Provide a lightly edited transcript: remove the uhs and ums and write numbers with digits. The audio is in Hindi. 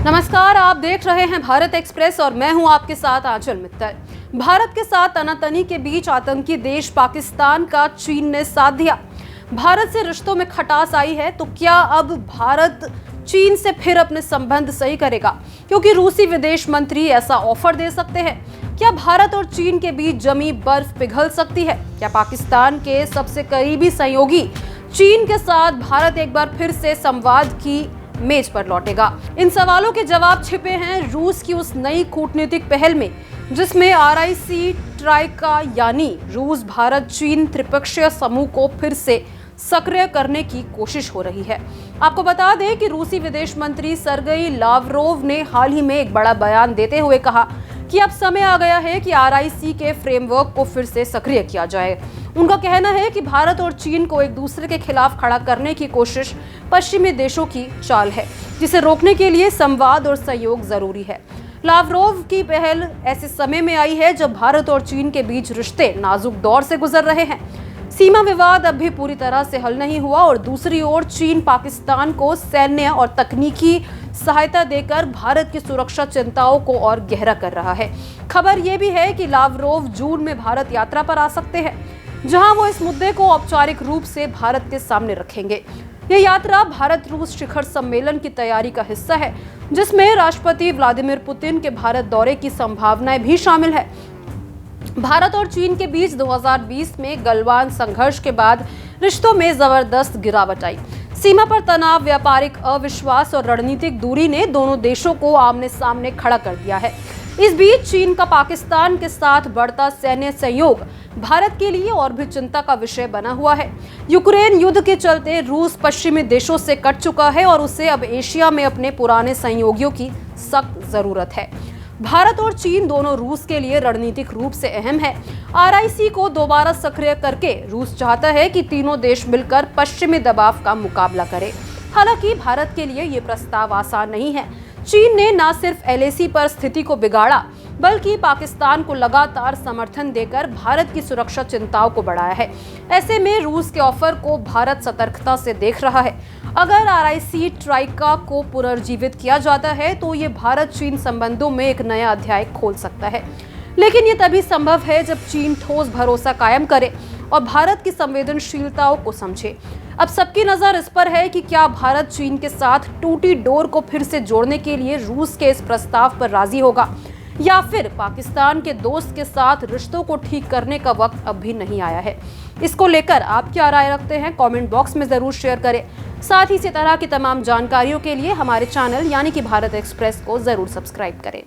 नमस्कार, आप देख रहे हैं भारत एक्सप्रेस और मैं हूं आपके साथ आंचल मित्तल। भारत के साथ तनातनी के बीच आतंकी देश पाकिस्तान का चीन ने साथ दिया। भारत से रिश्तों में खटास आई है, तो क्या अब भारत चीन से फिर अपने संबंध सही करेगा? क्योंकि रूसी विदेश मंत्री ऐसा ऑफर दे सकते हैं। क्या भारत और चीन के बीच जमी बर्फ पिघल सकती है? क्या पाकिस्तान के सबसे करीबी सहयोगी चीन के साथ भारत एक बार फिर से संवाद की मेज पर लौटेगा? इन सवालों के जवाब छिपे हैं रूस की उस नई कूटनीतिक पहल में, जिसमें RIC ट्राइका यानी रूस भारत चीन त्रिपक्षीय समूह को फिर से सक्रिय करने की कोशिश हो रही है। आपको बता दें कि रूसी विदेश मंत्री सर्गेई लावरोव ने हाल ही में एक बड़ा बयान देते हुए कहा कि अब समय आ गया है कि RIC के फ्रेमवर्क को फिर से सक्रिय किया जाए। उनका कहना है कि भारत और चीन को एक दूसरे के खिलाफ खड़ा करने की कोशिश पश्चिमी देशों की चाल है, जिसे रोकने के लिए संवाद और सहयोग जरूरी है। लावरोव की पहल ऐसे समय में आई है जब भारत और चीन के बीच रिश्ते नाजुक दौर से गुजर रहे हैं। सीमा विवाद अब भी पूरी तरह से हल नहीं हुआ और दूसरी ओर चीन पाकिस्तान को सैन्य और तकनीकी सहायता देकर भारत की सुरक्षा चिंताओं को और गहरा कर रहा है। खबर यह भी है कि लावरोव जून में भारत यात्रा पर आ सकते हैं, जहां वो इस मुद्दे को औपचारिक रूप से भारत के सामने रखेंगे। यह यात्रा भारत रूस शिखर सम्मेलन की तैयारी का हिस्सा है, जिसमें राष्ट्रपति व्लादिमीर पुतिन के भारत दौरे की संभावनाएं भी शामिल है। भारत और चीन के बीच 2020 में गलवान संघर्ष के बाद रिश्तों में जबरदस्त गिरावट आई। सीमा पर तनाव, व्यापारिक अविश्वास और रणनीतिक दूरी ने दोनों देशों को आमने सामने खड़ा कर दिया है। इस बीच चीन का पाकिस्तान के साथ बढ़ता सैन्य सहयोग भारत के लिए और भी चिंता का विषय बना हुआ है। यूक्रेन युद्ध के चलते रूस पश्चिमी देशों से कट चुका है और उसे अब एशिया में अपने पुराने सहयोगियों की सख्त जरूरत है। भारत और चीन दोनों रूस के लिए रणनीतिक रूप से अहम है। RIC को दोबारा सक्रिय करके रूस चाहता है कि तीनों देश मिलकर पश्चिमी दबाव का मुकाबला करें। हालांकि भारत के लिए ये प्रस्ताव आसान नहीं है। चीन ने न सिर्फ LAC पर स्थिति को बिगाड़ा, बल्कि पाकिस्तान को लगातार समर्थन देकर भारत की सुरक्षा चिंताओं को बढ़ाया है। ऐसे में रूस के ऑफर को भारत सतर्कता से देख रहा है। अगर RIC ट्राइका को पुनर्जीवित किया जाता है तो ये भारत चीन संबंधों में एक नया अध्याय खोल सकता है, लेकिन ये तभी संभव है जब चीन ठोस भरोसा कायम करे और भारत की संवेदनशीलताओं को समझे। अब सबकी नजर इस पर है कि क्या भारत चीन के साथ टूटी डोर को फिर से जोड़ने के लिए रूस के इस प्रस्ताव पर राजी होगा, या फिर पाकिस्तान के दोस्त के साथ रिश्तों को ठीक करने का वक्त अब भी नहीं आया है। इसको लेकर आप क्या राय रखते हैं? कमेंट बॉक्स में जरूर शेयर करें। साथ ही इसी तरह की तमाम जानकारियों के लिए हमारे चैनल यानी कि भारत एक्सप्रेस को जरूर सब्सक्राइब करें।